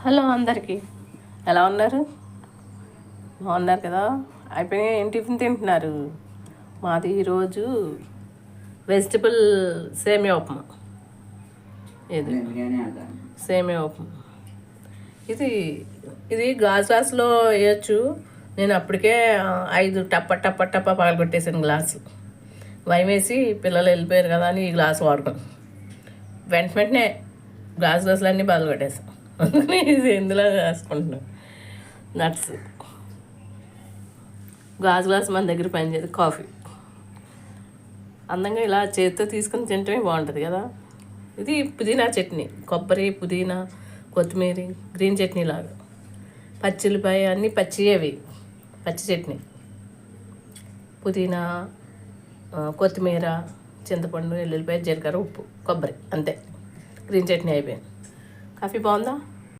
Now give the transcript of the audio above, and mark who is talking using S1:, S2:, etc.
S1: Hello అందరికీ, ఎలా ఉన్నారు? బాగున్నారు కదా? అయిపోయి ఏం టిఫిన్ తింటున్నారు? మాది ఈరోజు వెజిటబుల్ సేమియా ఉప్మా. ఇది సేమియా ఉప్మా. ఇది ఇది గ్లాసులో వేయచ్చు. నేను అప్పటికే 5 టప్ప పగలగొట్టేసాను గ్లాసు. భయం వేసి పిల్లలు వెళ్ళిపోయారు కదా అని ఈ గ్లాసు వాడుకున్నాను. వెంటనే గ్లాసులన్నీ పగలగొట్టేసాను. ఇది ఎందులో రాసుకుంటున్నాను. నట్స్ గ్లాస్ మన దగ్గర పనిచేయదు. కాఫీ అందంగా ఇలా చేతితో తీసుకుని తింటమే బాగుంటుంది కదా. ఇది పుదీనా చట్నీ, కొబ్బరి, పుదీనా, కొత్తిమీర, గ్రీన్ చట్నీ లాగా. పచ్చిల్లిపాయ అన్నీ పచ్చివి, పచ్చి చట్నీ. పుదీనా, కొత్తిమీర, చింతపండు, ఎల్లుల్లిపాయ, జీలకర్ర, ఉప్పు, కొబ్బరి, అంతే. గ్రీన్ చట్నీ అయిపోయింది. కాఫీ బాగుందా?